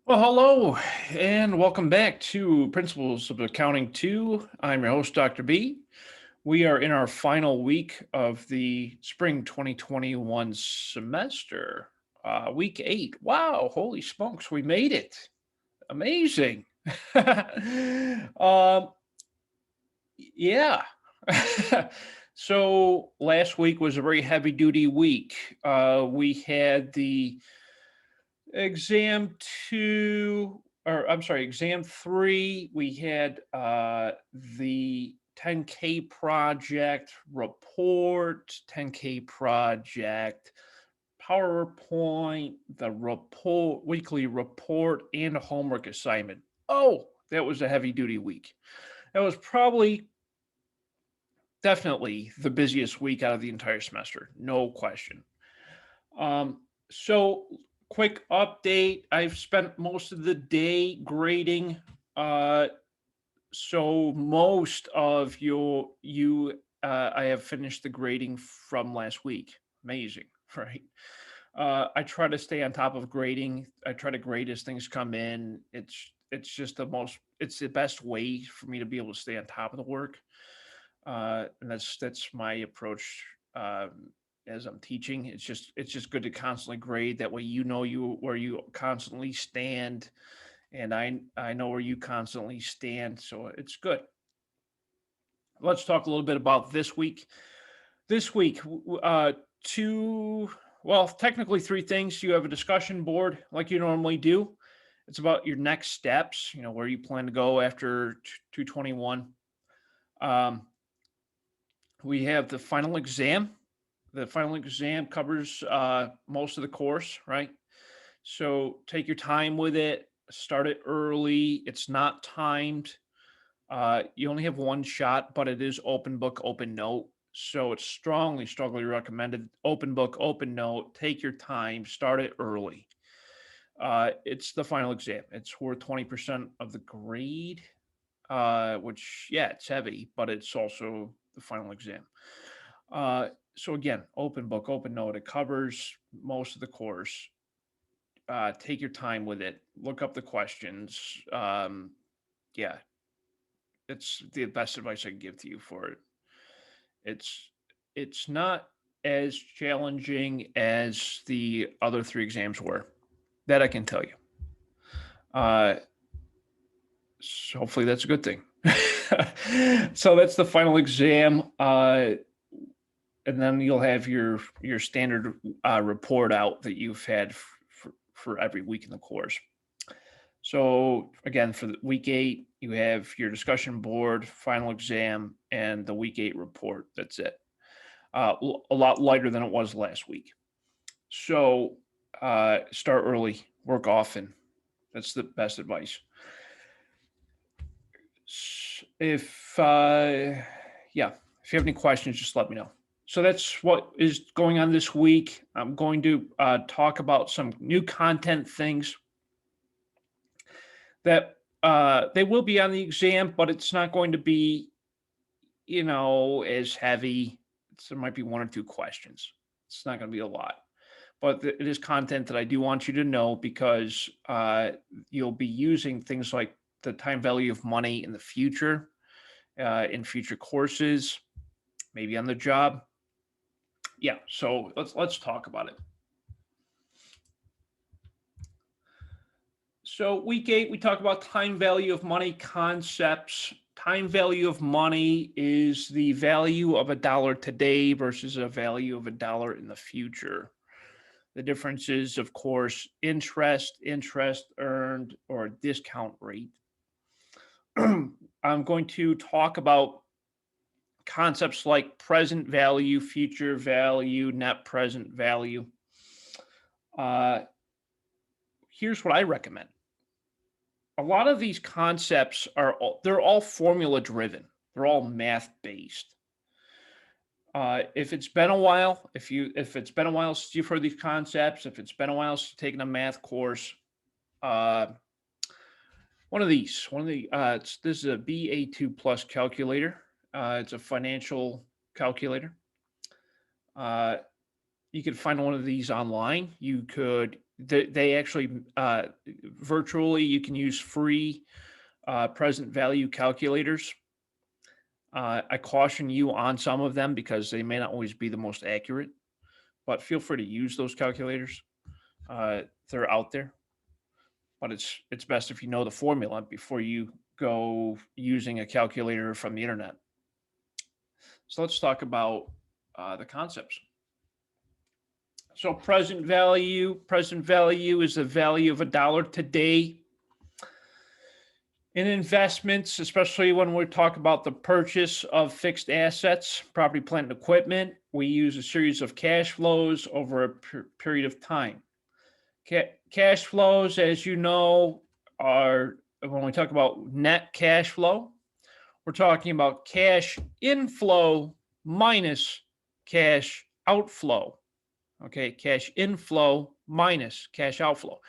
Well, hello, and welcome back to Principles of Accounting 2. I'm your host, Dr. B. We are in our final week of the spring 2021 semester, week 8. Wow, holy smokes, we made it. Amazing. um, yeah. So last week was a very heavy duty week. We had the exam two, or I'm sorry, exam three, we had the 10K project report, 10K project PowerPoint, the report, weekly report, and a homework assignment. Oh, that was a heavy duty week. That was probably definitely the busiest week out of the entire semester, no question. So quick update. I've spent most of the day grading. Uh, so most of I have finished the grading from last week. Amazing, right? I try to stay on top of grading. I try to grade as things come in. It's just it's the best way for me to be able to stay on top of the work. And that's my approach as I'm teaching. It's just good to constantly grade. That way, you where you constantly stand, and I know where you constantly stand. So it's good. Let's talk a little bit about this week. This week, two, well, technically three things. You have a discussion board like you normally do. It's about your next steps. Where you plan to go after 221. Um, we have the final exam. The final exam covers most of the course, right? So take your time with it. Start it early. It's not timed. You only have one shot, but it is open book, open note. So it's strongly recommended. Open book, open note. Take your time. Start it early. It's the final exam. It's worth 20% of the grade, which, yeah, it's heavy, but it's also the final exam. So again, open book, open note. It covers most of the course. Take your time with it. Look up the questions. Yeah, it's the best advice I can give to you for it. It's it's not as challenging as the other three exams were. That I can tell you. Uh, so hopefully that's a good thing. So that's the final exam. And then you'll have your standard report out that you've had for every week in the course. So again, for the week 8, you have your discussion board, final exam, and the week 8 report. That's it. A lot lighter than it was last week. So start early, work often. That's the best advice. If yeah, if you have any questions, just let me know. So that's what is going on this week. I'm going to talk about some new content things that they will be on the exam, but it's not going to be, as heavy. There might be one or two questions. It's not going to be a lot, but it is content that I do want you to know because you'll be using things like the time value of money in the future, in future courses, maybe on the job. Yeah, so let's talk about it. So week 8, we talk about time value of money concepts. Time value of money is the value of a dollar today versus a value of a dollar in the future. The difference is, of course, interest earned, or discount rate. I'm going to talk about concepts like present value, future value, net present value. Here's what I recommend. A lot of these concepts they're all formula driven. They're all math based. If it's been a while, if it's been a while since you've heard these concepts, if it's been a while since you've taken a math course, one of the this is a BA2 plus calculator. It's a financial calculator. You could find one of these online. You could They actually virtually you can use free present value calculators. I caution you on some of them because they may not always be the most accurate, but feel free to use those calculators. They're out there, but it's best if you know the formula before you go using a calculator from the internet. So let's talk about the concepts. So present value is the value of a dollar today. In investments, especially when we talk about the purchase of fixed assets, property, plant, and equipment, we use a series of cash flows over a period of time. Cash flows, as you know, are when we talk about net cash flow, we're talking about cash inflow minus cash outflow. Okay, cash inflow minus cash outflow.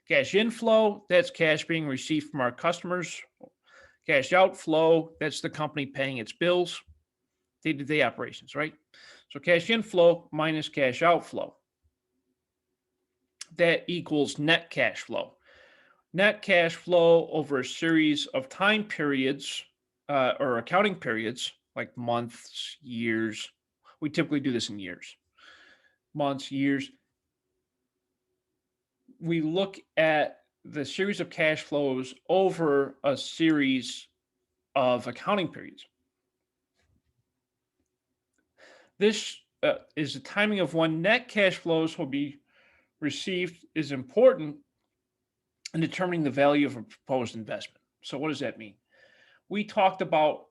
Cash inflow, that's cash being received from our customers. Cash outflow, that's the company paying its bills, day-to-day operations, right? So cash inflow minus cash outflow. That equals net cash flow. Net cash flow over a series of time periods or accounting periods, like months, years. We typically do this in years. Months, years. We look at the series of cash flows over a series of accounting periods. This is the timing of when net cash flows will be received is important in determining the value of a proposed investment. So what does that mean? We talked about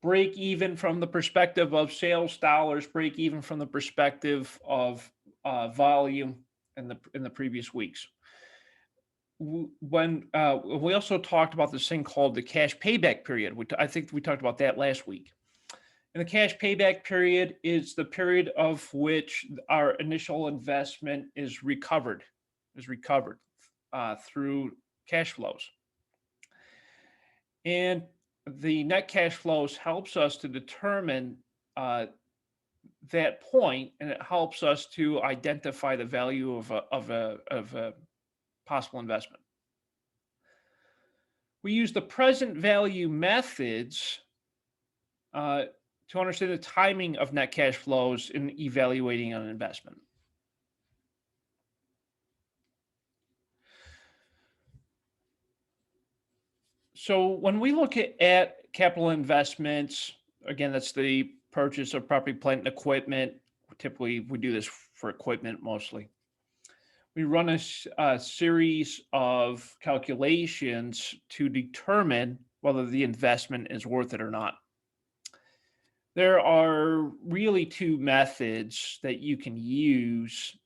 break even from the perspective of sales dollars, break even from the perspective of volume in the previous weeks. When we also talked about this thing called the cash payback period, which I think we talked about that last week. And the cash payback period is the period of which our initial investment is recovered through cash flows. And the net cash flows helps us to determine that point, and it helps us to identify the value of a possible investment. We use the present value methods to understand the timing of net cash flows in evaluating an investment. So when we look at capital investments, again, that's the purchase of property, plant, and equipment. Typically, we do this for equipment mostly. We run a series of calculations to determine whether the investment is worth it or not. There are really two methods that you can use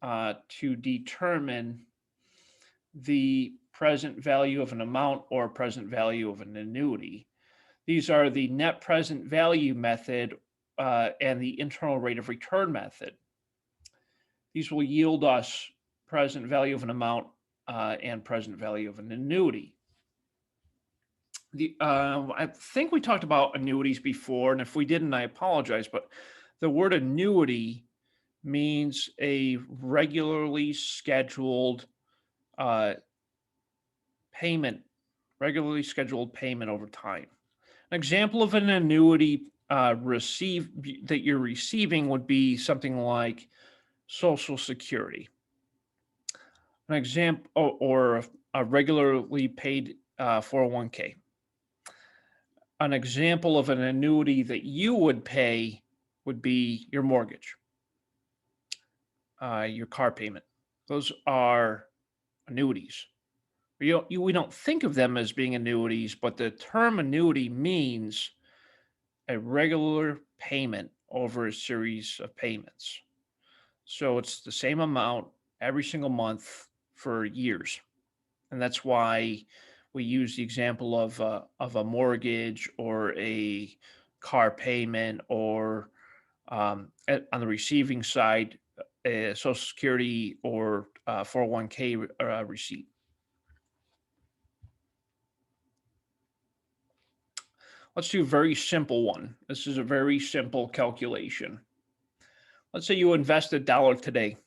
to determine the present value of an amount or present value of an annuity. These are the net present value method and the internal rate of return method. These will yield us present value of an amount and present value of an annuity. I think we talked about annuities before, and if we didn't, I apologize, but the word annuity means a regularly scheduled payment over time. An example of an annuity that you're receiving would be something like Social Security. An example, or a regularly paid 401k. An example of an annuity that you would pay would be your mortgage, your car payment. Those are annuities. We don't think of them as being annuities, but the term annuity means a regular payment over a series of payments. So it's the same amount every single month for years. And that's why we use the example of a mortgage or a car payment, or on the receiving side, a Social Security or 401k receipt. Let's do a very simple one. This is a very simple calculation. Let's say you invest $1 today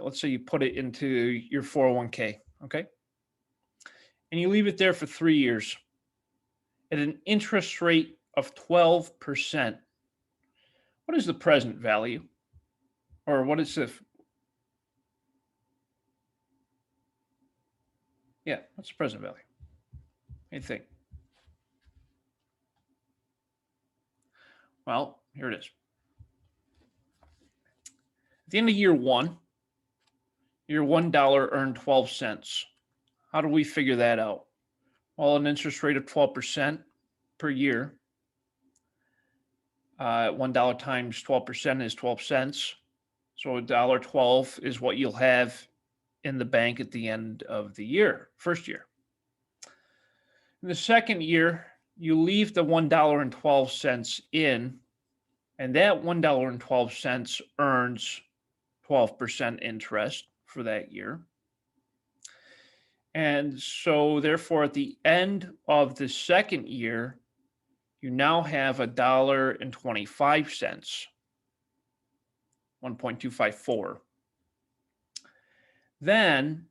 let's say you put it into your 401k, okay? And you leave it there for 3 years at an interest rate of 12%. What is the present value? Or what is the, yeah, what's the present value? What do you think? Well, here it is. At the end of year one, your $1 earned 12 cents. How do we figure that out? Well, an interest rate of 12% per year. $1 times 12% is 12 cents. So $1.12 is what you'll have in the bank at the end of the year, first year. In the second year, you leave the $1.12 in, and that $1.12 earns 12% interest for that year. And so therefore, at the end of the second year, you now have $1.25, 1.254. Then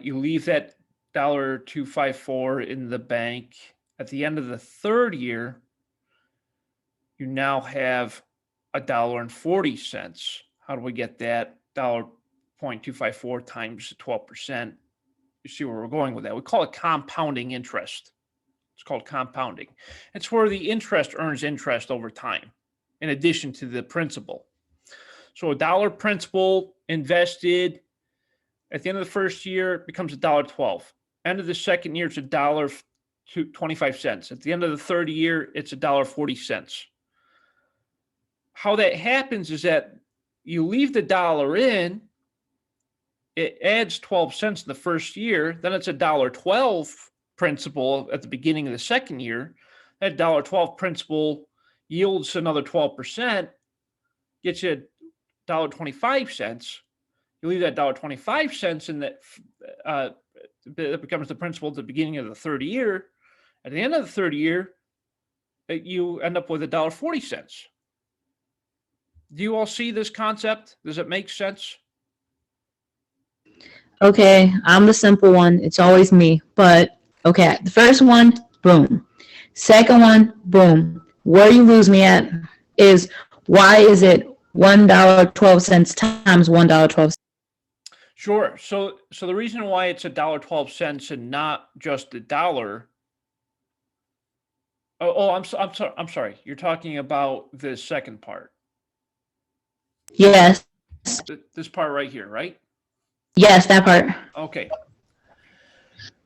you leave that $1.254 in the bank. At the end of the third year, you now have $1.40. How do we get that? $0.254 times 12%. You see where we're going with that. We call it compounding interest. It's called compounding. It's where the interest earns interest over time, in addition to the principal. So $1 principal invested at the end of the first year, it becomes $1.12. End of the second year, it's $1.25. At the end of the third year, it's $1.40. How that happens is that you leave the dollar in, it adds 12 cents in the first year, then it's $1.12 principal at the beginning of the second year. That $1.12 principal yields another 12%, gets you $1.25. You leave that $1.25 in that, that becomes the principal at the beginning of the third year. At the end of the third year, you end up with $1.40. Do you all see this concept? Does it make sense? Okay, I'm the simple one. It's always me. But okay, the first one, boom. Second one, boom. Where you lose me at is why is it $1.12 times $1.12? Sure. So the reason why it's $1.12 and not just a dollar. I'm sorry. You're talking about the second part. Yes. This part right here, right? Yes, that part. Okay.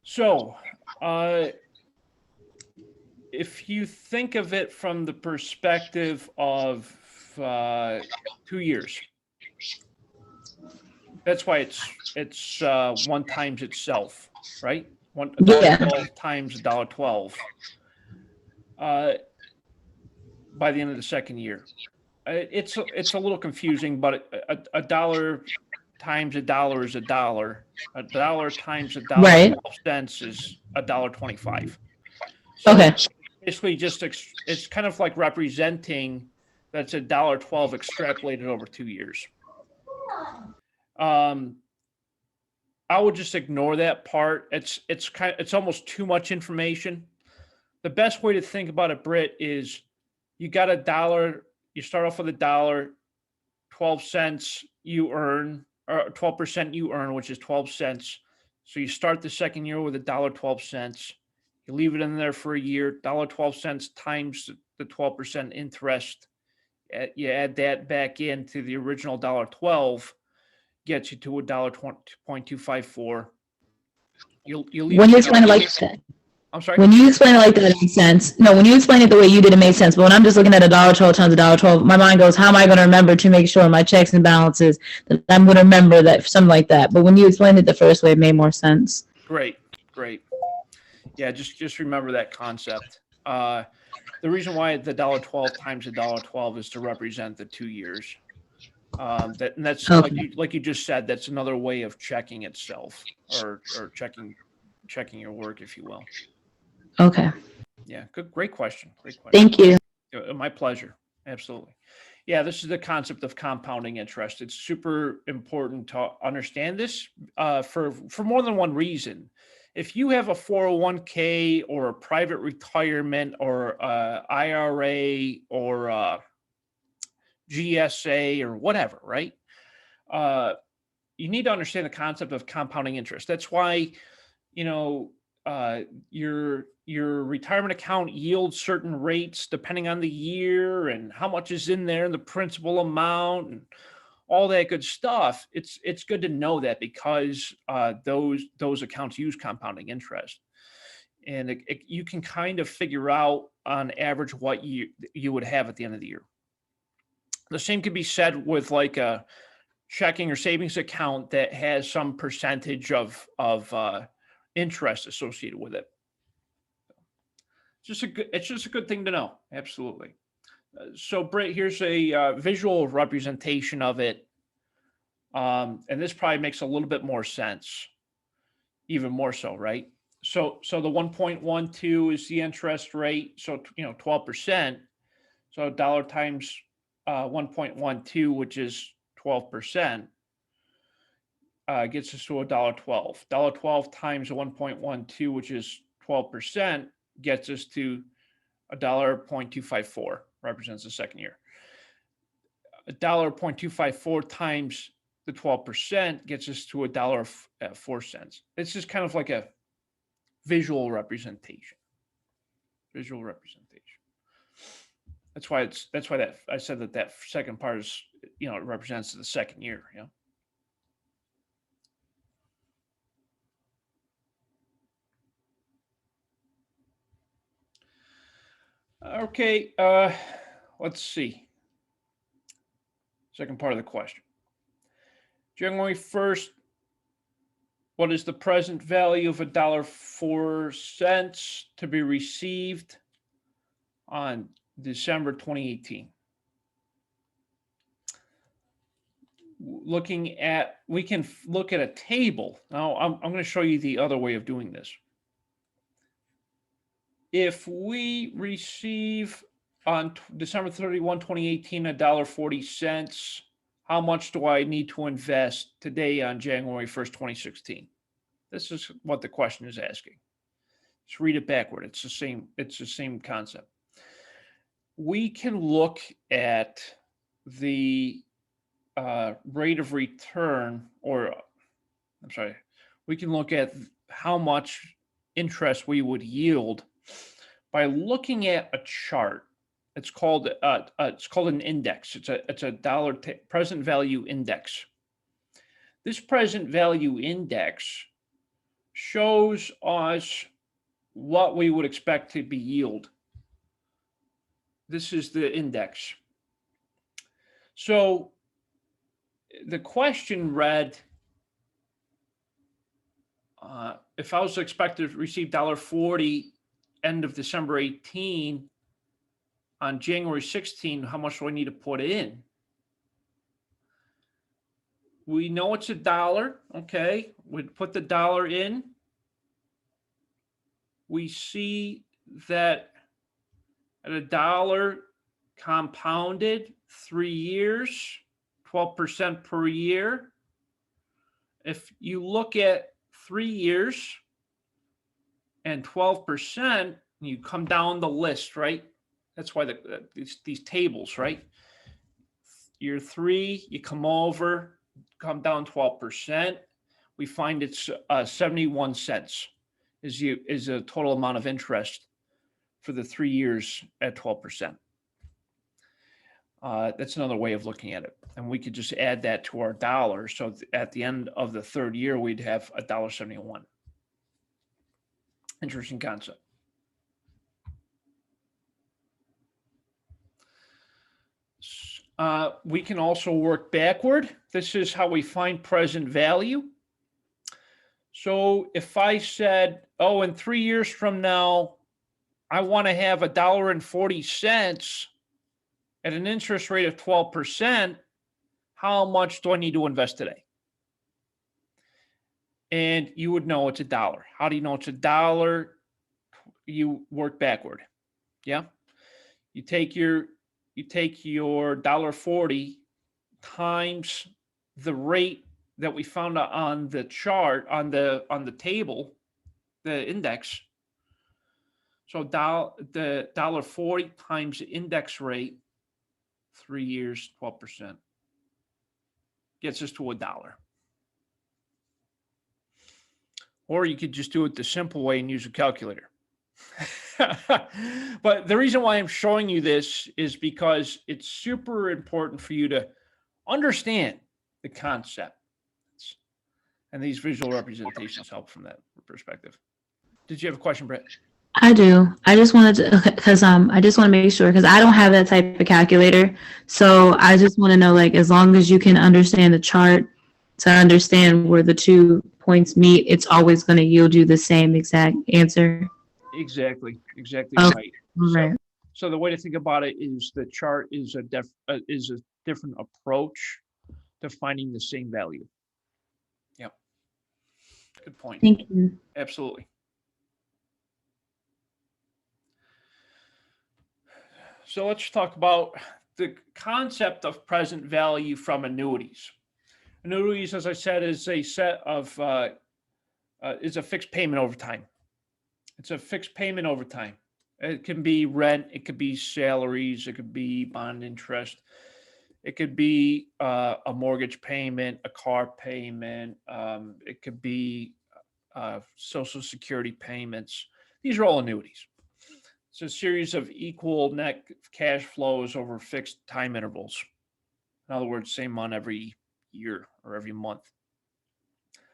So, if you think of it from the perspective of 2 years, that's why it's 1 times itself, right? $1.12 times $1.12 by the end of the second year. It's a little confusing, but a dollar times a dollar is a dollar. A dollar times $1.12 is $1.25. So Okay. basically, it's kind of like representing that's $1.12 extrapolated over 2 years. I would just ignore that part. It's almost too much information. The best way to think about it, Britt, is you got $1. You start off with $1, 12 cents you earn, or 12% you earn, which is 12 cents. So you start the second year with $1.12. You leave it in there for a year, $1.12 times the 12% interest. You add that back into the original $1.12, gets you to $1.254. You leave when you explain it like that. I'm sorry? When you explain it like that, it makes sense. No, when you explain it the way you did, it made sense. But when I'm just looking at $1.12 times $1.12, my mind goes, how am I going to remember to make sure my checks and balances that I'm going to remember that something like that? But when you explained it the first way, it made more sense. Great. Yeah, just remember that concept. The reason why the $1.12 times $1.12 is to represent the 2 years. That's Okay. like you just said. That's another way of checking itself, or checking your work, if you will. Okay. Yeah, great question. Thank you. My pleasure. Absolutely. Yeah, this is the concept of compounding interest. It's super important to understand this for more than one reason. If you have a 401k or a private retirement or IRA or GSA or whatever, right? Uh, you need to understand the concept of compounding interest. That's why, you know, your retirement account yields certain rates depending on the year and how much is in there and the principal amount and all that good stuff. It's good to know that because those accounts use compounding interest, and you can kind of figure out on average what you would have at the end of the year. The same could be said with like a checking or savings account that has some percentage of interest associated with it. It's just a good thing to know. Absolutely. So, Britt, here's a visual representation of it, and this probably makes a little bit more sense, even more so, right? So the 1.12 is the interest rate. So 12%. So dollar times 1.12, which is 12%, gets us to $1.12. $1.12 times 1.12, which is 12%, gets us to $1.254, represents the second year. $1.254 times the 12% gets us to $1.04. It's just kind of like a visual representation. Visual representation. That's why that I said that second part is, it represents the second year. Okay, let's see. Second part of the question. January 1st, what is the present value of $1.04 to be received on December 2018? We can look at a table. Now, I'm going to show you the other way of doing this. If we receive on December 31, 2018, $1.40, how much do I need to invest today on January 1st, 2016? This is what the question is asking. Let's read it backward. It's the same concept. We can look at the rate of return, we can look at how much interest we would yield by looking at a chart. It's called an index. It's a dollar present value index. This present value index shows us what we would expect to be yield. This is the index. So the question read, if I was expected to receive $1.40 end of December 18 on January 16, how much do I need to put in? We know it's $1. Okay, we'd put the dollar in. We see that at $1 compounded 3 years, 12% per year. If you look at 3 years and 12%, you come down the list, right? That's why these tables, right? Year 3, you come down 12%. We find it's 71 cents is a total amount of interest for the 3 years at 12%. That's another way of looking at it. And we could just add that to our dollar. So at the end of the third year, we'd have $1.71. Interesting concept. We can also work backward. This is how we find present value. So if I said, in 3 years from now, I want to have $1.40 at an interest rate of 12%, how much do I need to invest today? And you would know it's $1. How do you know it's $1? You work backward. Yeah. You take your you take your $1.40 times the rate that we found on the chart on the table, the index. So the $1.40 times the index rate, 3 years, 12%, gets us to $1. Or you could just do it the simple way and use a calculator. But the reason why I'm showing you this is because it's super important for you to understand the concept. And these visual representations help from that perspective. Did you have a question, Brett? I do. I just wanted to, because I just want to make sure, because I don't have that type of calculator. So I just want to know, like, as long as you can understand the chart to understand where the 2 points meet, it's always going to yield you the same exact answer. Exactly Oh, right. right. So the way to think about it is the chart is a different approach to finding the same value. Yep. Good point. Thank you. Absolutely. So let's talk about the concept of present value from annuities. Annuities, as I said, is a set of is a fixed payment over time. It's a fixed payment over time. It can be rent, it could be salaries, it could be bond interest, it could be a mortgage payment, a car payment, it could be Social Security payments. These are all annuities. It's a series of equal net cash flows over fixed time intervals. In other words, same month every year or every month.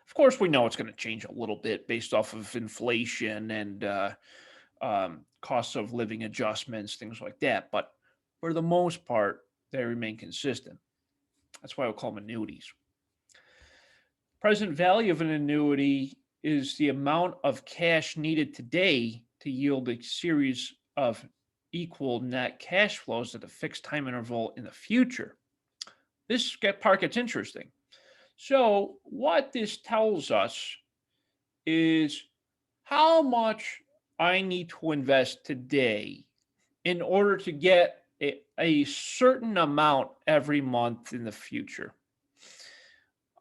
Of course, we know it's going to change a little bit based off of inflation and costs of living adjustments, things like that. But for the most part, they remain consistent. That's why we call them annuities. Present value of an annuity is the amount of cash needed today to yield a series of equal net cash flows at a fixed time interval in the future. This part gets interesting. So, what this tells us is how much I need to invest today in order to get a certain amount every month in the future.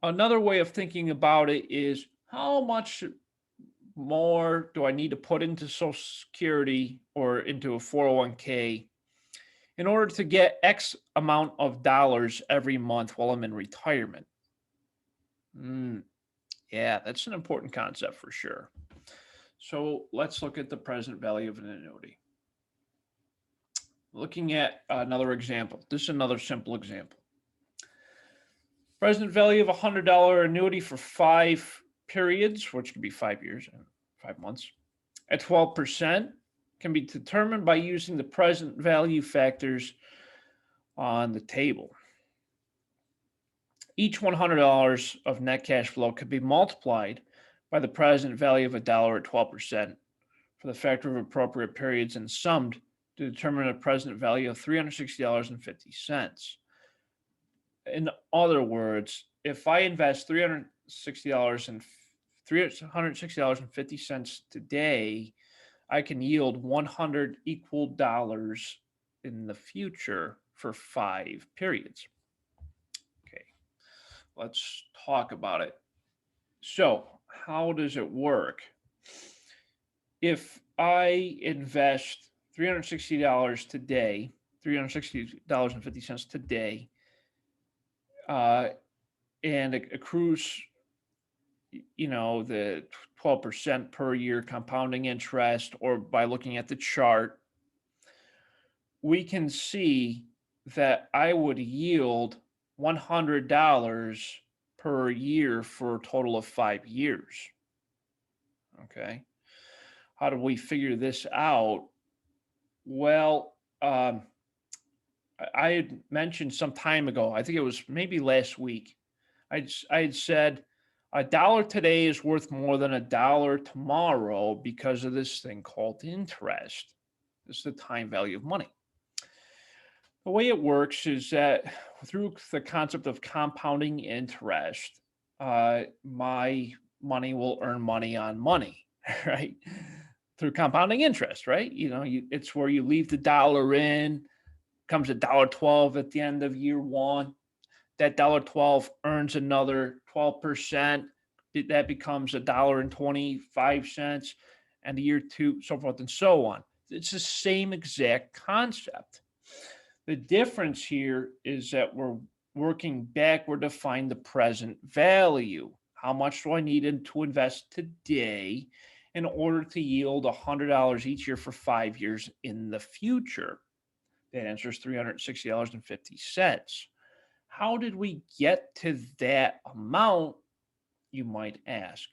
Another way of thinking about it is how much more do I need to put into Social Security or into a 401k in order to get X amount of dollars every month while I'm in retirement? Yeah, that's an important concept for sure. So let's look at the present value of an annuity. Looking at another example. This is another simple example. Present value of a $100 annuity for 5 periods, which could be 5 years and 5 months, at 12% can be determined by using the present value factors on the table. Each $100 of net cash flow could be multiplied by the present value of $1 at 12% for the factor of appropriate periods and summed to determine a present value of $360.50. In other words, if I invest $360.50 today, I can yield 100 equal dollars in the future for 5 periods. Okay, let's talk about it. So, how does it work? If I invest $360 today, $360.50 today, and it accrues, the 12% per year compounding interest, or by looking at the chart, we can see that I would yield $100 per year for a total of 5 years. Okay. How do we figure this out? Well, I had mentioned some time ago, I think it was maybe last week, I had said $1 today is worth more than $1 tomorrow because of this thing called interest. This is the time value of money. The way it works is that through the concept of compounding interest, my money will earn money on money, right? Through compounding interest, right? It's where you leave the dollar in, becomes $1.12 at the end of year one. That $1.12 earns another 12%. That becomes $1.25, and year two, so forth and so on. It's the same exact concept. The difference here is that we're working backward to find the present value. How much do I need to invest today in order to yield $100 each year for 5 years in the future? That answer is $360.50. How did we get to that amount, you might ask?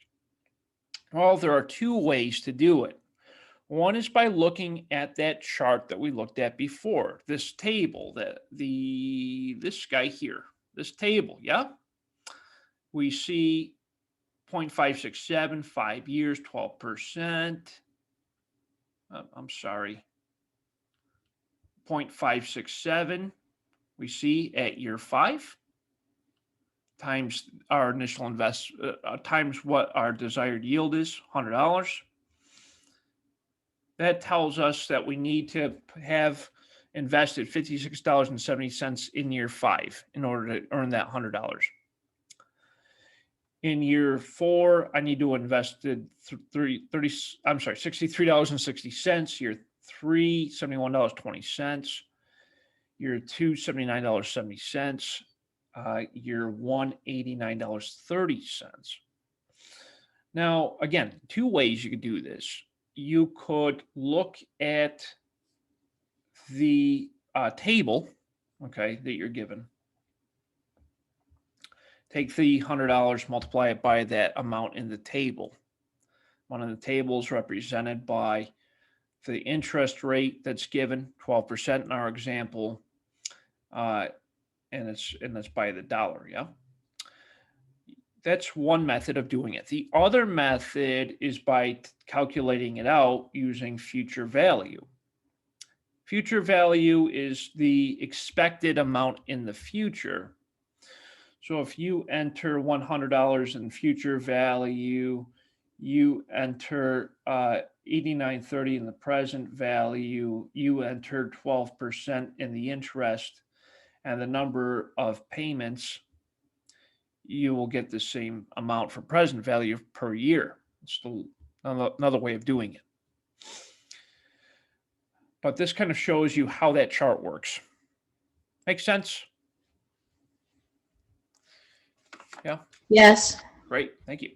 Well, there are two ways to do it. One is by looking at that chart that we looked at before, this table, this guy here, this table, yeah? We see 0.567, 5 years, 12%. I'm sorry, 0.567, we see at year 5, times our initial times what our desired yield is, $100. That tells us that we need to have invested $56.70 in year 5 in order to earn that $100. In year 4, I need to invest $63.60. Year 3, $71.20. Year 2, $79.70. Year 1, $89.30. Now, again, two ways you could do this. You could look at the table, okay, that you're given. Take the $100, multiply it by that amount in the table. One of the tables represented by the interest rate that's given, 12% in our example, and it's by the dollar, yeah? That's one method of doing it. The other method is by calculating it out using future value. Future value is the expected amount in the future. So if you enter $100 in future value, you enter $89.30 in the present value, you enter 12% in the interest, and the number of payments, you will get the same amount for present value per year. It's another way of doing it. But this kind of shows you how that chart works. Make sense? Yeah? Yes. Great. Thank you.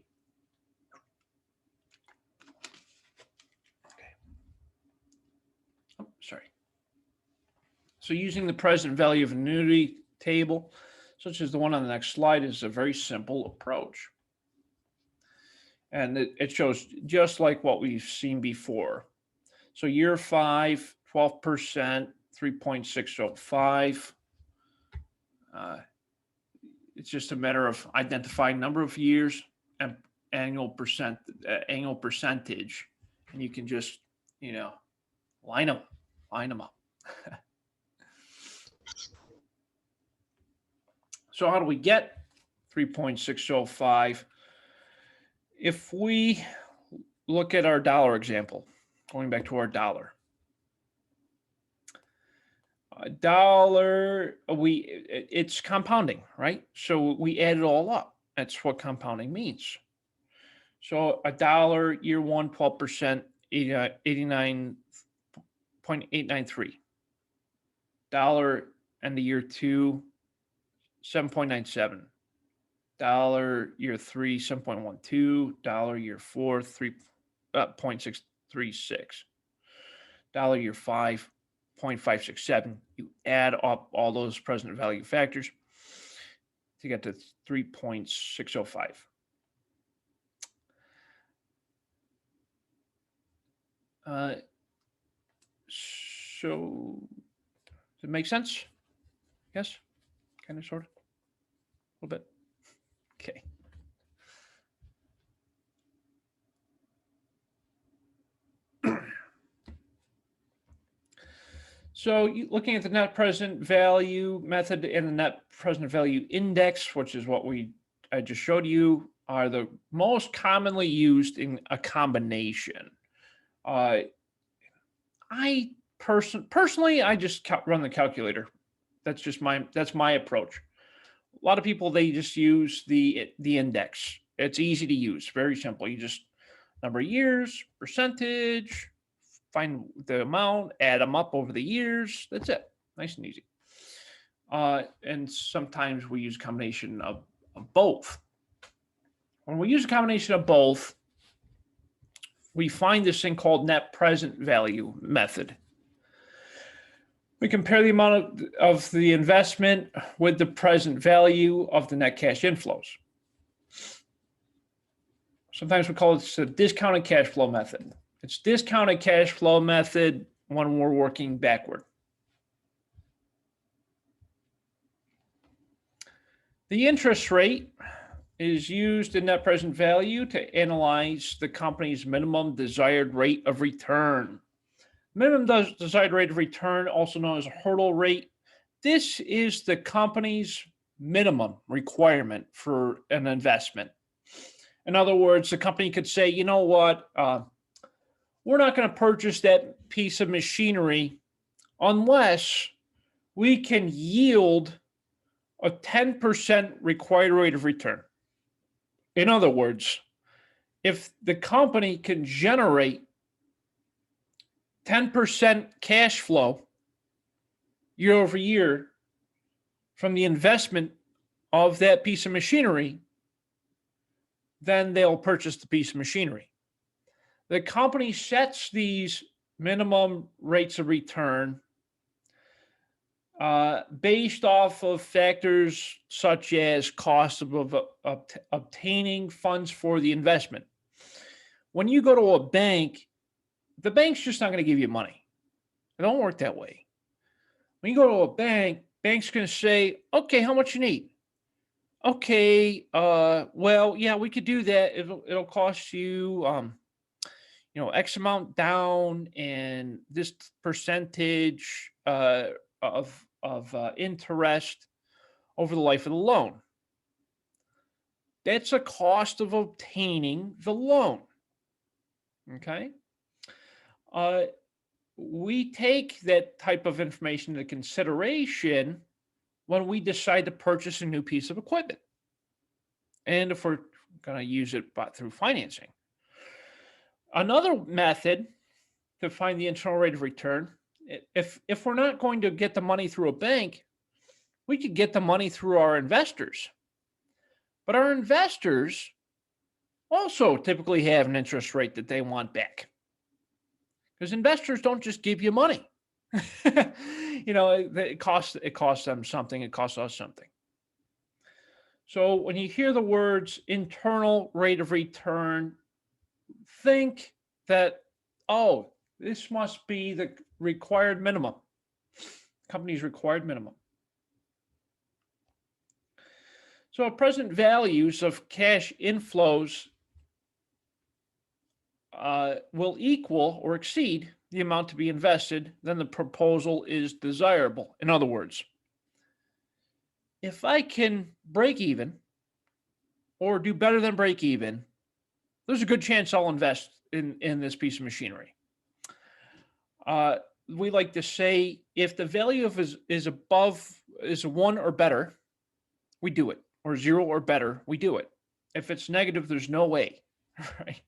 Okay. Oh, sorry. So using the present value of annuity table, such as the one on the next slide, is a very simple approach. And it shows just like what we've seen before. So year 5, 12%, 3.605. It's just a matter of identifying number of years and annual percentage, and you can just, line them up. So how do we get 3.605? If we look at our dollar example, going back to our dollar. A dollar, it's compounding, right? So we add it all up. That's what compounding means. So a dollar, year 1, 12%, 89.893. Dollar and the year 2, 7.97. Dollar year 3, 7.12. Dollar year 4, 0.636. Dollar year 5, 0.567. You add up all those present value factors to get to 3.605. So does it make sense? Yes? Kind of, sort of? A little bit? Okay. So looking at the net present value method and the net present value index, which is what I just showed you, are the most commonly used in a combination. I Personally, I just run the calculator. That's my approach. A lot of people, they just use the index. It's easy to use, very simple. You just number of years, percentage, find the amount, add them up over the years. That's it. Nice and easy. And sometimes we use a combination of both. When we use a combination of both, we find this thing called net present value method. We compare the amount of the investment with the present value of the net cash inflows. Sometimes we call it the discounted cash flow method. It's discounted cash flow method when we're working backward. The interest rate is used in net present value to analyze the company's minimum desired rate of return. Minimum desired rate of return, also known as a hurdle rate. This is the company's minimum requirement for an investment. In other words, the company could say, you know what, we're not going to purchase that piece of machinery unless we can yield a 10% required rate of return. In other words, if the company can generate 10% cash flow year over year from the investment of that piece of machinery, then they'll purchase the piece of machinery. The company sets these minimum rates of return based off of factors such as cost of obtaining funds for the investment. When you go to a bank, the bank's just not going to give you money. It don't work that way. When you go to a bank, bank's going to say, okay, how much you need? Okay, well, yeah, we could do that. It'll cost you, X amount down and this percentage of interest over the life of the loan. That's a cost of obtaining the loan. Okay. We take that type of information into consideration when we decide to purchase a new piece of equipment. And if we're going to use it through financing. Another method to find the internal rate of return, if we're not going to get the money through a bank, we could get the money through our investors. But our investors also typically have an interest rate that they want back. Because investors don't just give you money. It costs them something. It costs us something. So when you hear the words internal rate of return, think that, oh, this must be the required minimum, company's required minimum. So present values of cash inflows will equal or exceed the amount to be invested, then the proposal is desirable. In other words, if I can break even or do better than break even, there's a good chance I'll invest in this piece of machinery. We like to say if the value of is 1 or better, we do it, or 0 or better, we do it. If it's negative, there's no way, right?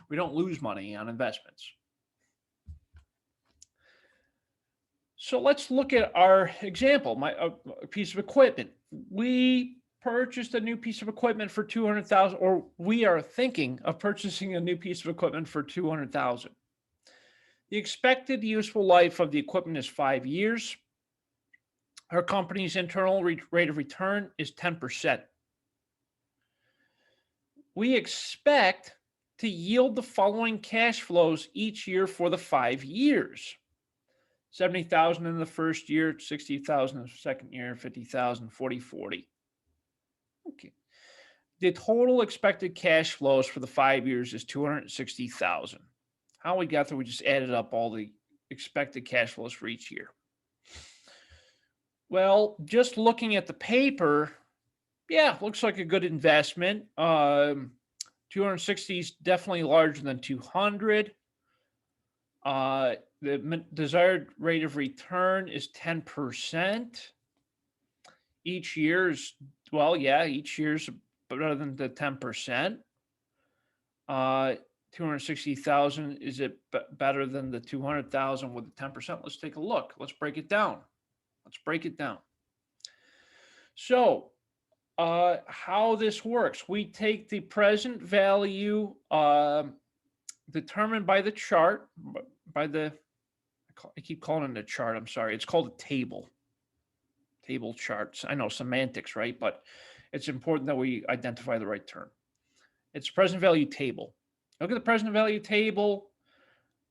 We don't lose money on investments. So let's look at our example, a piece of equipment. We purchased a new piece of equipment for $200,000, or we are thinking of purchasing a new piece of equipment for $200,000. The expected useful life of the equipment is 5 years. Our company's internal rate of return is 10%. We expect to yield the following cash flows each year for the 5 years. $70,000 in the first year, $60,000 in the second year, $50,000, 40. Okay. The total expected cash flows for the 5 years is $260,000. How we got there, we just added up all the expected cash flows for each year. Well, just looking at the paper, yeah, looks like a good investment. 260 is definitely larger than 200. The desired rate of return is 10%. Each year's, well, yeah, each year's better than the 10%. 260,000, is it better than the 200,000 with the 10%? Let's take a look. Let's break it down. So, how this works, we take the present value determined by the chart, by the, I keep calling it a chart, I'm sorry, it's called a table charts. I know semantics, right? But it's important that we identify the right term. It's present value table. Look at the present value table.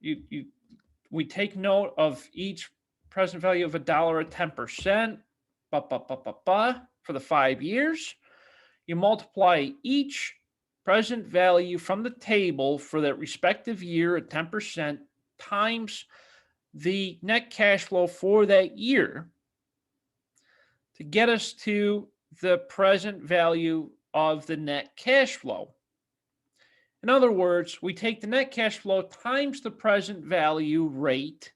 We take note of each present value of $1 at 10%, for the 5 years. You multiply each present value from the table for that respective year at 10% times the net cash flow for that year to get us to the present value of the net cash flow. In other words, we take the net cash flow times the present value rate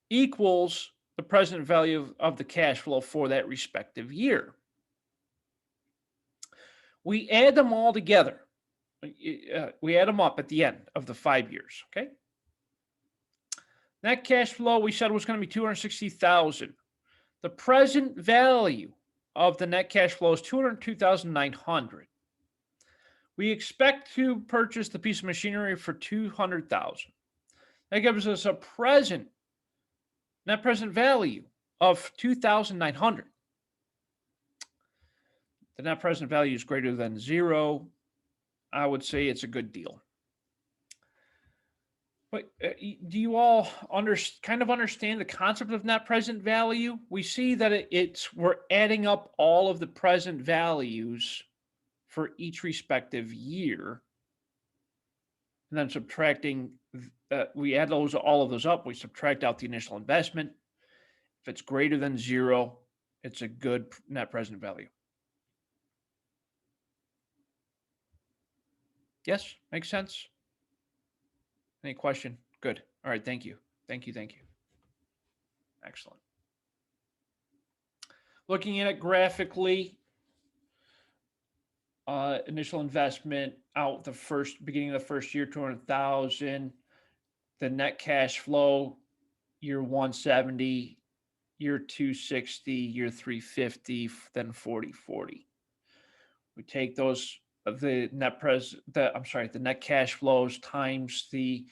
equals the present value of the cash flow for that respective year. We add them all together. We add them up at the end of the 5 years, okay? Net cash flow we said was going to be 260,000. The present value of the net cash flow is 202,900. We expect to purchase the piece of machinery for 200,000. That gives us a net present value of 2,900. The net present value is greater than 0. I would say it's a good deal. But do you all kind of understand the concept of net present value? We see that we're adding up all of the present values for each respective year, and then subtracting. We add all of those up. We subtract out the initial investment. If it's greater than 0, it's a good net present value. Yes, makes sense. Any question? Good. All right. Thank you. Excellent. Looking at it graphically, initial investment out the beginning of the first year, 200,000. The net cash flow, year 170, year 260, year 350, then 40. We take those the net cash flows times the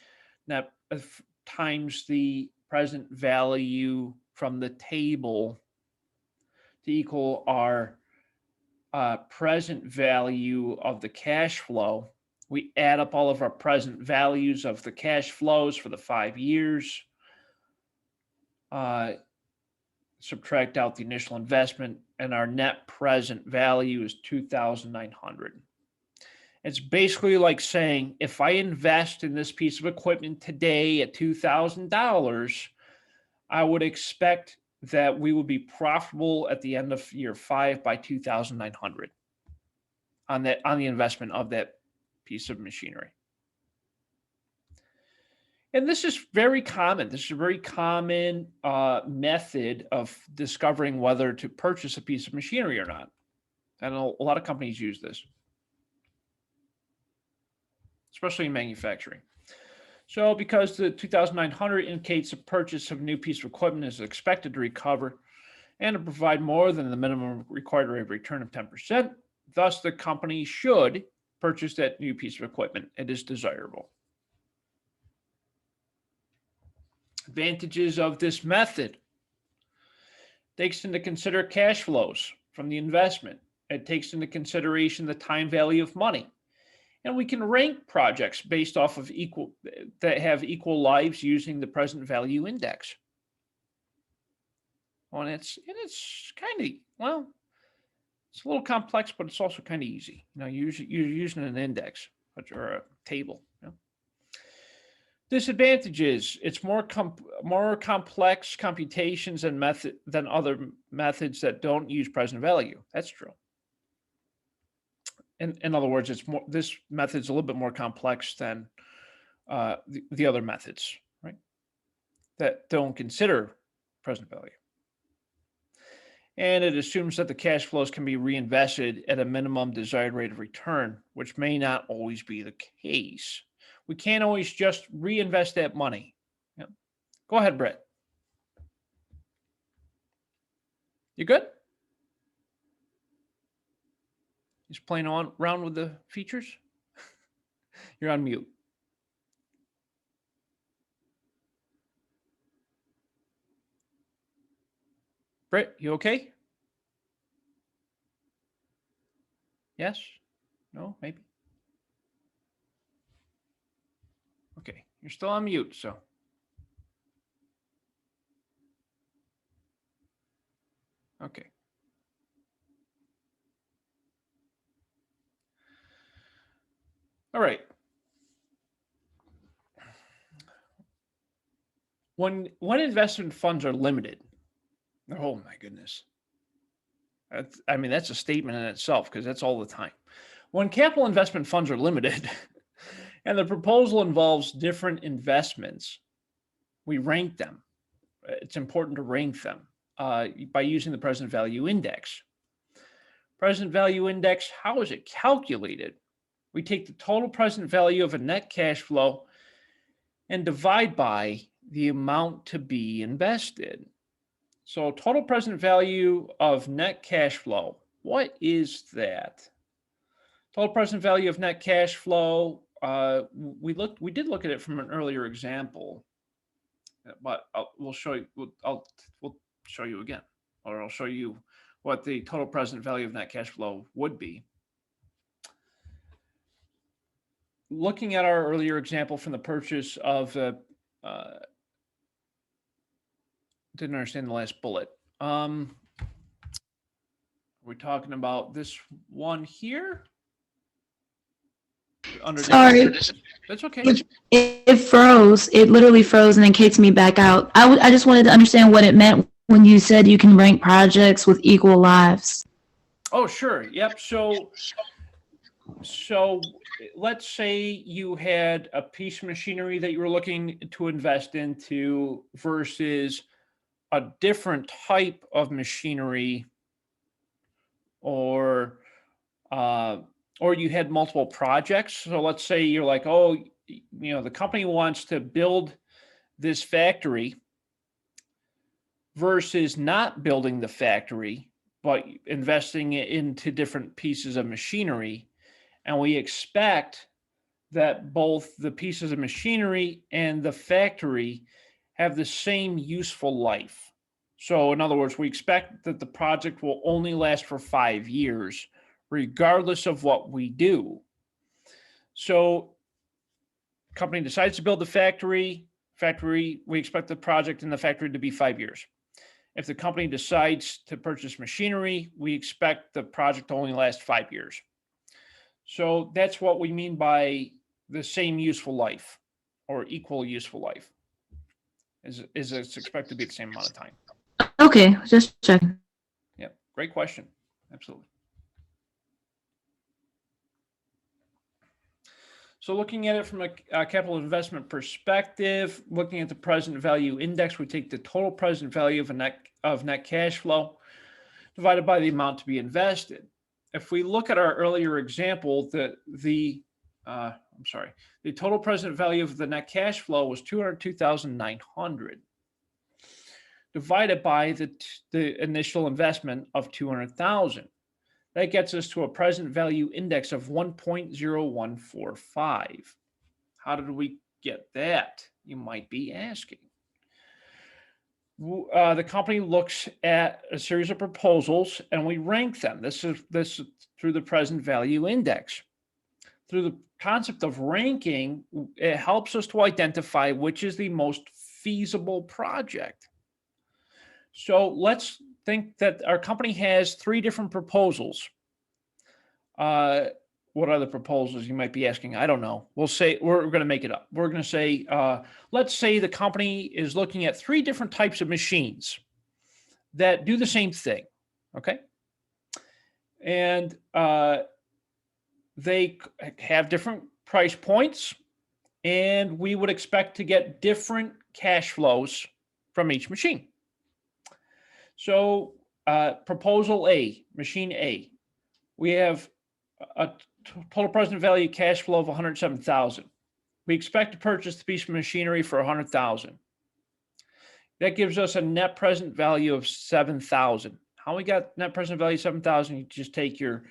present value from the table to equal our present value of the cash flow. We add up all of our present values of the cash flows for the 5 years, subtract out the initial investment, and our net present value is 2,900. It's basically like saying, if I invest in this piece of equipment today at $2,000, I would expect that we would be profitable at the end of year 5 by 2,900 on the investment of that piece of machinery. And this is very common. This is a very common method of discovering whether to purchase a piece of machinery or not. And a lot of companies use this, especially in manufacturing. So because the 2,900 indicates the purchase of a new piece of equipment is expected to recover and to provide more than the minimum required rate of return of 10%, thus the company should purchase that new piece of equipment. It is desirable. Advantages of this method: takes into consider cash flows from the investment. It takes into consideration the time value of money. And we can rank projects based off of that have equal lives using the present value index. And it's kind of, well, it's a little complex, but it's also kind of easy. You're using an index or a table. Disadvantages: it's more complex computations and than other methods that don't use present value. That's true. In other words, this method's a little bit more complex than the other methods, right, that don't consider present value. And it assumes that the cash flows can be reinvested at a minimum desired rate of return, which may not always be the case. We can't always just reinvest that money. Yep. Go ahead, Brett. You good? Just playing around with the features? You're on mute. Brett, you okay? Yes? No? Maybe? Okay. You're still on mute, so. Okay. All right. When investment funds are limited, oh my goodness. That's a statement in itself because that's all the time. When capital investment funds are limited and the proposal involves different investments, we rank them. It's important to rank them by using the present value index. Present value index, how is it calculated? We take the total present value of a net cash flow and divide by the amount to be invested. So total present value of net cash flow, what is that? Total present value of net cash flow, we did look at it from an earlier example, but we'll show you. We'll show you again, or I'll show you what the total present value of net cash flow would be. Looking at our earlier example from the purchase of didn't understand the last bullet. We're talking about this one here. Sorry. That's okay. It froze. It literally froze and then kicked me back out. I just wanted to understand what it meant when you said you can rank projects with equal lives. Oh, sure. Yep. So let's say you had a piece of machinery that you were looking to invest into versus a different type of machinery, or you had multiple projects. So let's say you're like, oh, the company wants to build this factory versus not building the factory, but investing it into different pieces of machinery. And we expect that both the pieces of machinery and the factory have the same useful life. So in other words, we expect that the project will only last for 5 years, regardless of what we do. So company decides to build the factory, we expect the project in the factory to be 5 years. If the company decides to purchase machinery, we expect the project to only last 5 years. So that's what we mean by the same useful life or equal useful life. Is it's expected to be the same amount of time. Okay, just checking. Yeah, great question. Absolutely. So looking at it from a capital investment perspective, looking at the present value index, we take the total present value of net cash flow divided by the amount to be invested. If we look at our earlier example, the total present value of the net cash flow was $202,900 divided by the initial investment of $200,000. That gets us to a present value index of 1.0145. How did we get that? You might be asking. The company looks at a series of proposals and we rank them. This is through the present value index. Through the concept of ranking, it helps us to identify which is the most feasible project. So let's think that our company has 3 different proposals. What are the proposals? You might be asking. I don't know. We'll say we're going to make it up. We're going to say, let's say the company is looking at 3 different types of machines that do the same thing. Okay. And they have different price points and we would expect to get different cash flows from each machine. So proposal A, machine A, we have a total present value cash flow of 107,000. We expect to purchase the piece of machinery for 100,000. That gives us a net present value of 7,000. How we got net present value 7,000? You just take your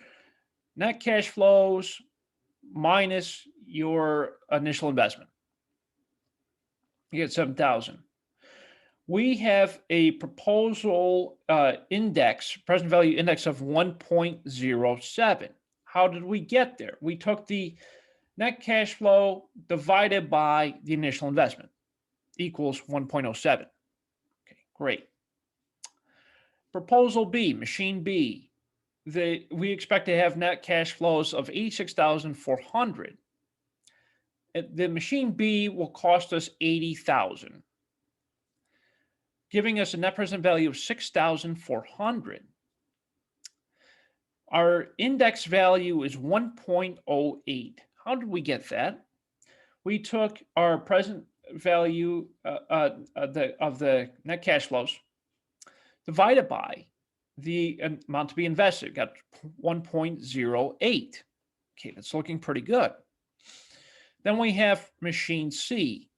net cash flows minus your initial investment. You get 7,000. We have a proposal index, present value index of 1.07. How did we get there? We took the net cash flow divided by the initial investment equals 1.07. Okay, great. Proposal B, machine B. We expect to have net cash flows of 86,400. The machine B will cost us 80,000, giving us a net present value of 6,400. Our index value is 1.08. How did we get that? We took our present value of the net cash flows divided by the amount to be invested, got 1.08. Okay, that's looking pretty good. Then we have machine C.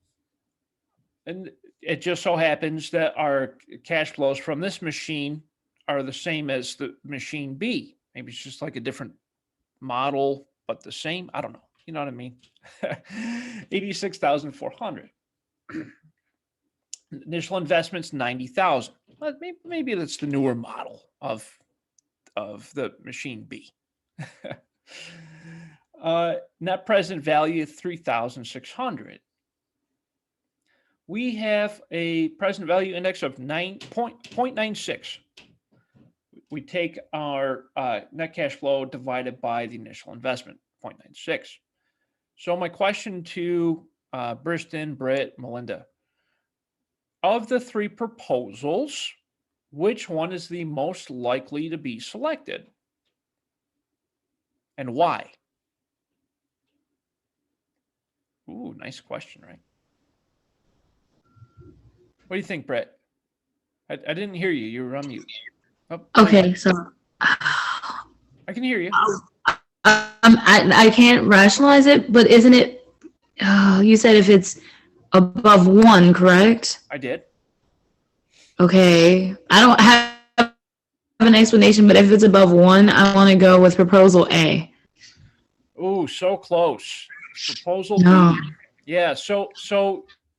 And it just so happens that our cash flows from this machine are the same as the machine B. Maybe it's just like a different model, but the same. I don't know. You know what I mean? 86,400. Initial investment's 90,000. Well, maybe that's the newer model of the machine B. Net present value 3,600. We have a present value index of 0.96. We take our net cash flow divided by the initial investment, 0.96. So my question to Briston, Britt, Melinda, of the three proposals, which one is the most likely to be selected? And why? Ooh, nice question, right? What do you think, Brett? I didn't hear you. You were on mute. Oh, Okay, so I can hear you. I can't rationalize it, but isn't it? You said if it's above 1, correct? I did. Okay, I don't have an explanation, but if it's above 1, I want to go with proposal A. Ooh, so close. Proposal No. B. Yeah. So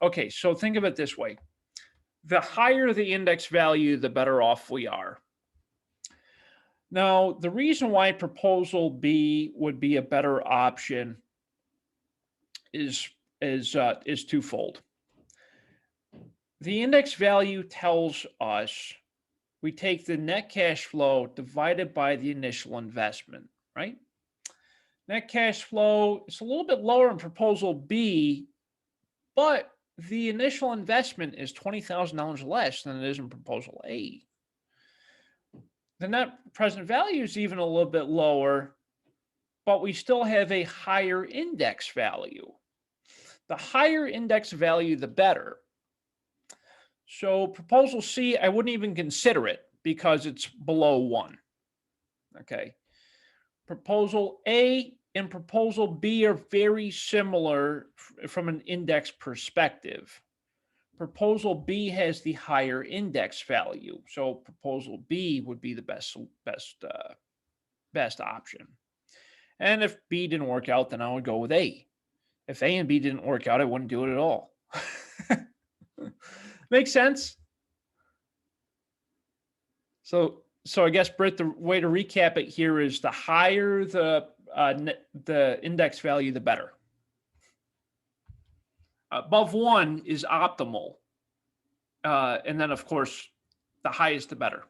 okay. So think of it this way: the higher the index value, the better off we are. Now, the reason why proposal B would be a better option is twofold. The index value tells us we take the net cash flow divided by the initial investment, right? Net cash flow is a little bit lower in proposal B, but the initial investment is $20,000 less than it is in proposal A. The net present value is even a little bit lower, but we still have a higher index value. The higher index value, the better. So proposal C, I wouldn't even consider it because it's below 1. Okay. Proposal A and proposal B are very similar from an index perspective. Proposal B has the higher index value, so proposal B would be the best option. And if B didn't work out, then I would go with A. If A and B didn't work out, I wouldn't do it at all. Makes sense? So I guess, Britt, the way to recap it here is the higher the index value, the better. Above 1 is optimal. And then, of course, the highest, the better.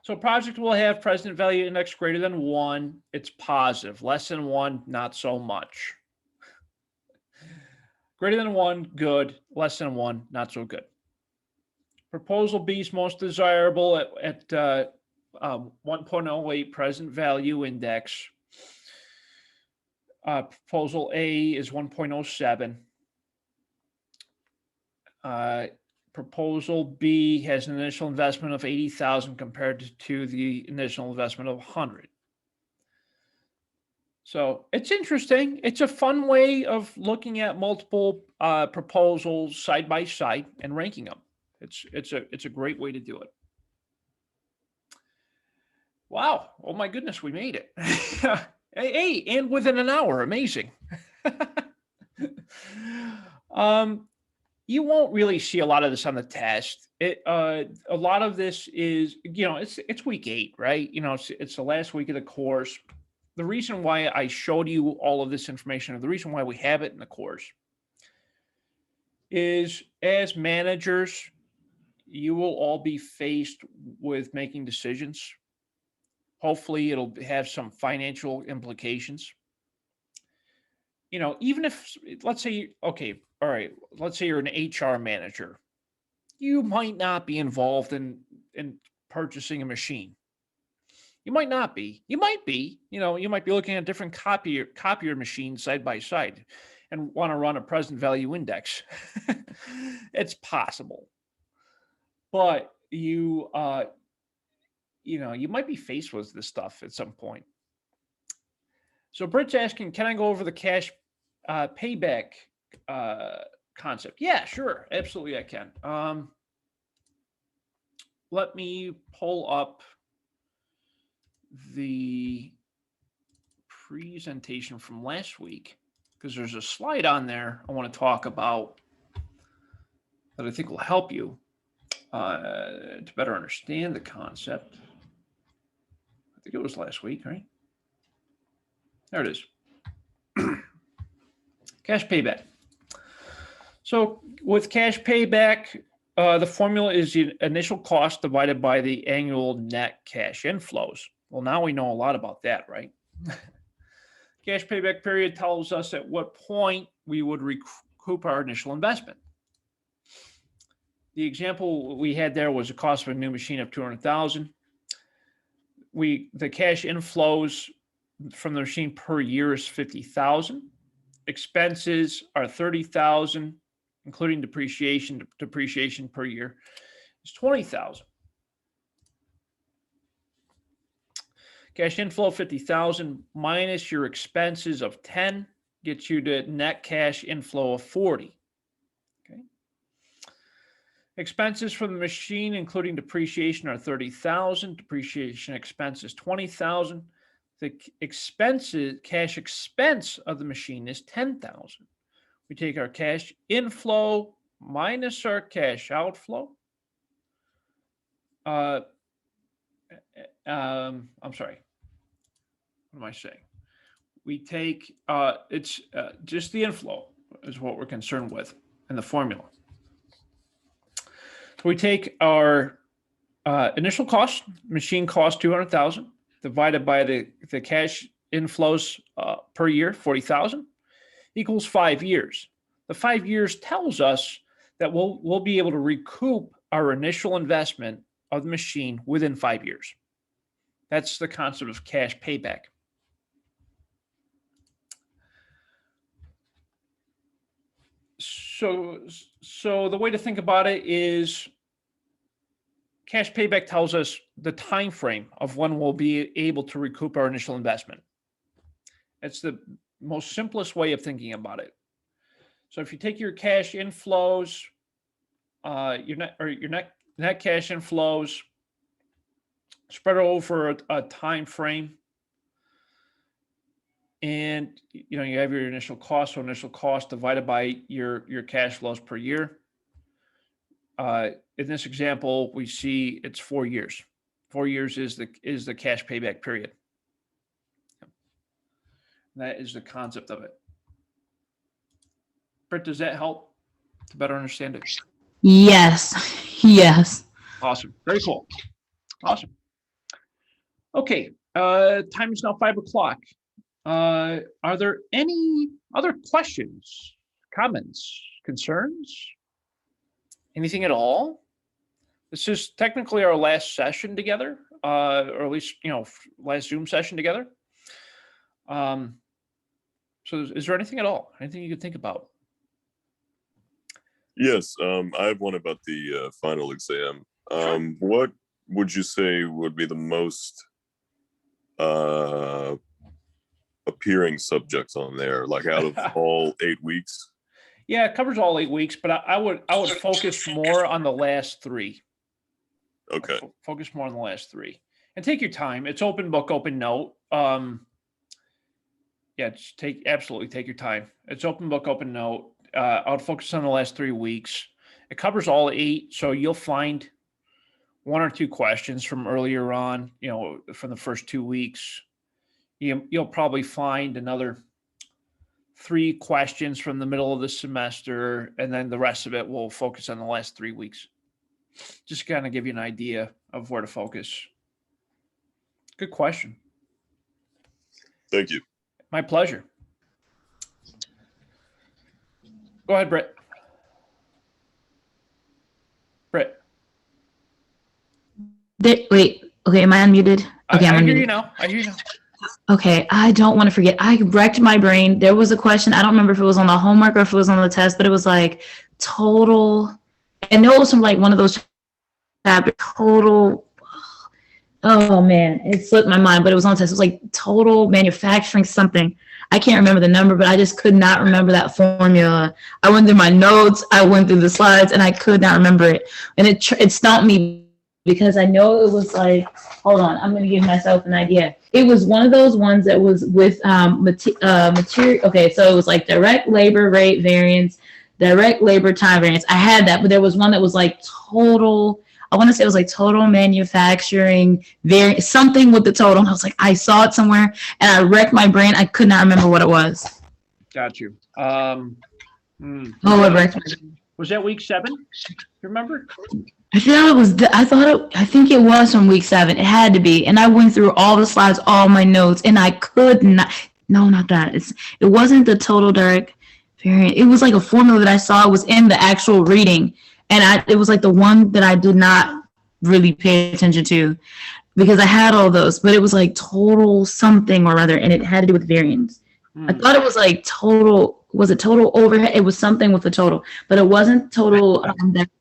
So a project will have present value index greater than 1. It's positive. Less than 1, not so much. Greater than 1, good. Less than 1, not so good. Proposal B is most desirable at 1.08 present value index. Proposal A is 1.07. Proposal B has an initial investment of 80,000 compared to the initial investment of 100. So it's interesting. It's a fun way of looking at multiple proposals side by side and ranking them. It's a great way to do it. Wow! Oh my goodness, we made it. Hey, and within an hour, amazing. You won't really see a lot of this on the test. A lot of this is, it's week 8, right? It's the last week of the course. The reason why I showed you all of this information, or the reason why we have it in the course, is as managers, you will all be faced with making decisions. Hopefully, it'll have some financial implications. Even if, let's say, okay, all right, let's say you're an HR manager, you might not be involved in purchasing a machine. You might not be. You might be. You might be looking at different copier machines side by side, and want to run a present value index. It's possible, but you might be faced with this stuff at some point. So Britt's asking, can I go over the cash payback concept? Yeah, sure, absolutely, I can. Let me pull up the presentation from last week, because there's a slide on there I want to talk about that I think will help you to better understand the concept. I think it was last week, right? There it is. Cash payback. So with cash payback, the formula is the initial cost divided by the annual net cash inflows. Well, now we know a lot about that, right? Cash payback period tells us at what point we would recoup our initial investment. The example we had there was the cost of a new machine of 200,000. The cash inflows from the machine per year is 50,000. Expenses are 30,000, including depreciation. Depreciation per year is 20,000. Cash inflow 50,000 minus your expenses of 10 gets you to net cash inflow of 40. Okay. Expenses from the machine, including depreciation, are 30,000. Depreciation expense is 20,000. The cash expense of the machine is 10,000. We take our cash inflow minus our cash outflow. I'm sorry. What am I saying? We take, it's just the inflow is what we're concerned with in the formula. So we take our initial cost, machine cost 200,000, divided by the cash inflows per year, 40,000, equals 5 years. The 5 years tells us that we'll be able to recoup our initial investment of the machine within 5 years. That's the concept of cash payback. So the way to think about it is cash payback tells us the time frame of when we'll be able to recoup our initial investment. It's the most simplest way of thinking about it. So if you take your cash inflows, your net cash inflows, spread it over a time frame, and you have your initial cost. So initial cost divided by your cash flows per year. In this example, we see it's 4 years. 4 years is the cash payback period. That is the concept of it. Britt, does that help to better understand it? Yes. Yes. Awesome. Very cool. Awesome. Okay. Time is now 5 o'clock. Are there any other questions, comments, concerns? Anything at all? This is technically our last session together, or at least, last Zoom session together. So is there anything at all? Anything you could think about? Yes, I have one about the final exam. Sure. What would you say would be the most uh, appearing subjects on there, like out of all 8 weeks? Yeah, it covers all 8 weeks, but I would focus more on the last three. Okay. Focus more on the last three, and take your time. It's open book, open note. Yeah, just absolutely take your time. It's open book, open note. I would focus on the last 3 weeks. It covers all 8, so you'll find 1 or 2 questions from earlier on. From the first 2 weeks. You'll probably find another 3 questions from the middle of the semester, and then the rest of it will focus on the last 3 weeks. Just kind of give you an idea of where to focus. Good question. Thank you. My pleasure. Go ahead, Britt. Britt. Wait, okay, am I unmuted? Okay, I I'm hear unmuted. you now. I hear you now. Okay, I don't want to forget. I wrecked my brain. There was a question. I don't remember if it was on the homework or if it was on the test, but it was like total. And it was from like one of those chapters. Total. Oh man, it slipped my mind, but it was on the test. It was like total manufacturing something. I can't remember the number, but I just could not remember that formula. I went through my notes, I went through the slides, and I could not remember it. And it stumped me because I know it was like, hold on, I'm going to give myself an idea. It was one of those ones that was with material. Okay, so it was like direct labor rate variance, direct labor time variance. I had that, but there was one that was like total. I want to say it was like total manufacturing variance, something with the total. And I was like, I saw it somewhere, and I wrecked my brain. I could not remember what it was. Got you. Oh, it wrecked my brain. Was that week 7? You remember? I think it was from week 7. It had to be. And I went through all the slides, all my notes, and I could not. No, not that. It wasn't the total direct variant. It was like a formula that I saw was in the actual reading, and it was like the one that I did not really pay attention to because I had all those, but it was like total something or other, and it had to do with variance. I thought it was like total. Was it total overhead? It was something with the total, but it wasn't total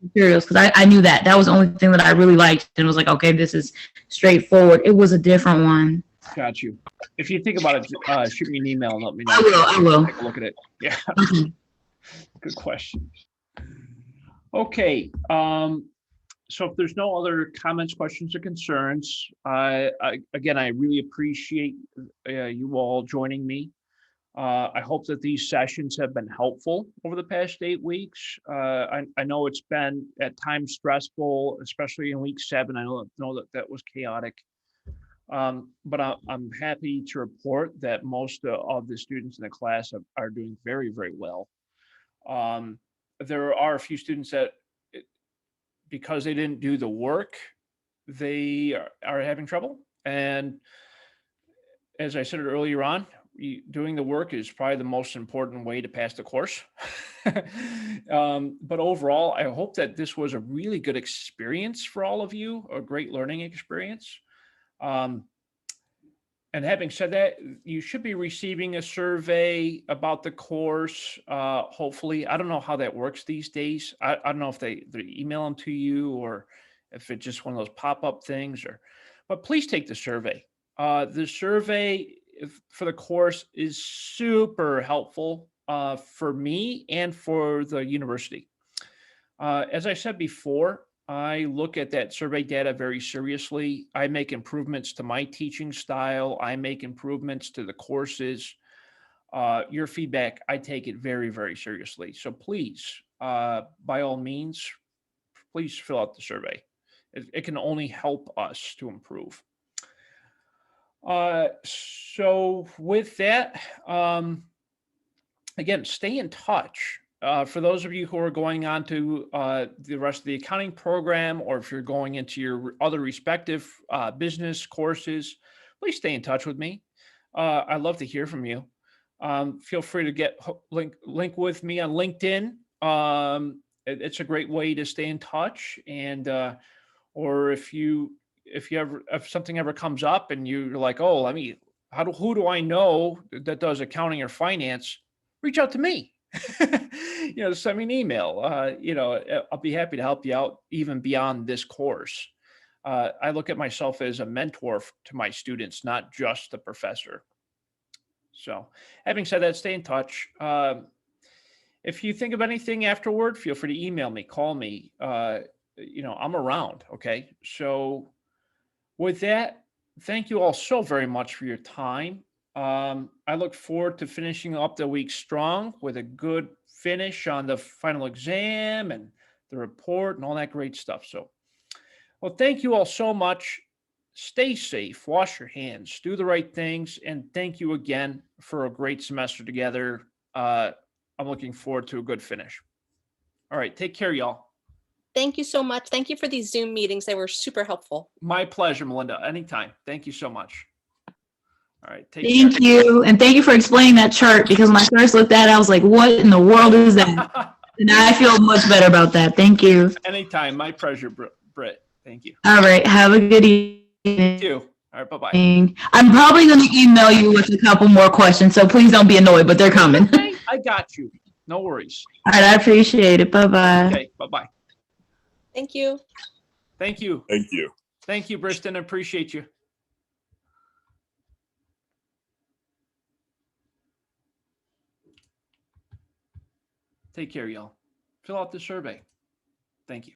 materials because I knew that was the only thing that I really liked and was like, okay, this is straightforward. It was a different one. Got you. If you think about it, shoot me an email and let me know. I will. Take a look at it. Yeah. Good question. Okay. So if there's no other comments, questions, or concerns, again, I really appreciate you all joining me. I hope that these sessions have been helpful over the past 8 weeks. I know it's been at times stressful, especially in week 7. I know that was chaotic. But I'm happy to report that most of the students in the class are doing very, very well. There are a few students that, because they didn't do the work, they are having trouble. And as I said earlier on, doing the work is probably the most important way to pass the course. But overall, I hope that this was a really good experience for all of you, a great learning experience. And having said that, you should be receiving a survey about the course. Hopefully, I don't know how that works these days. I don't know if they email them to you or if it's just one of those pop-up things. But please take the survey. The survey for the course is super helpful for me and for the university. As I said before, I look at that survey data very seriously. I make improvements to my teaching style. I make improvements to the courses. Your feedback, I take it very, very seriously. So please, by all means, please fill out the survey. It can only help us to improve. So with that, again, stay in touch. For those of you who are going on to the rest of the accounting program, or if you're going into your other respective business courses, please stay in touch with me. I'd love to hear from you. Feel free to get link with me on LinkedIn. It's a great way to stay in touch, and or if something ever comes up and you're like, oh, let me who do I know that does accounting or finance? Reach out to me. Send me an email. I'll be happy to help you out even beyond this course. I look at myself as a mentor to my students, not just the professor. So, having said that, stay in touch. If you think of anything afterward, feel free to email me, call me. I'm around. Okay. So, with that, thank you all so very much for your time. I look forward to finishing up the week strong with a good finish on the final exam and the report and all that great stuff. So, well, thank you all so much. Stay safe, wash your hands, do the right things, and thank you again for a great semester together. I'm looking forward to a good finish. All right, take care, y'all. Thank you so much. Thank you for these Zoom meetings. They were super helpful. My pleasure, Melinda. Anytime. Thank you so much. All right, take care. Thank you. And thank you for explaining that chart, because when I first looked at it, I was like, what in the world is that? And I feel much better about that. Thank you. Anytime. My pleasure, Britt. Thank you. All right. Have a good evening. You too. All right, bye-bye. I'm probably going to email you with a couple more questions, so please don't be annoyed, but they're coming. Okay, I got you. No worries. All right. I appreciate it. Bye-bye. Okay, bye-bye. Thank you. Thank you. Thank you. Thank you, Briston. I appreciate you. Take care, y'all. Fill out the survey. Thank you.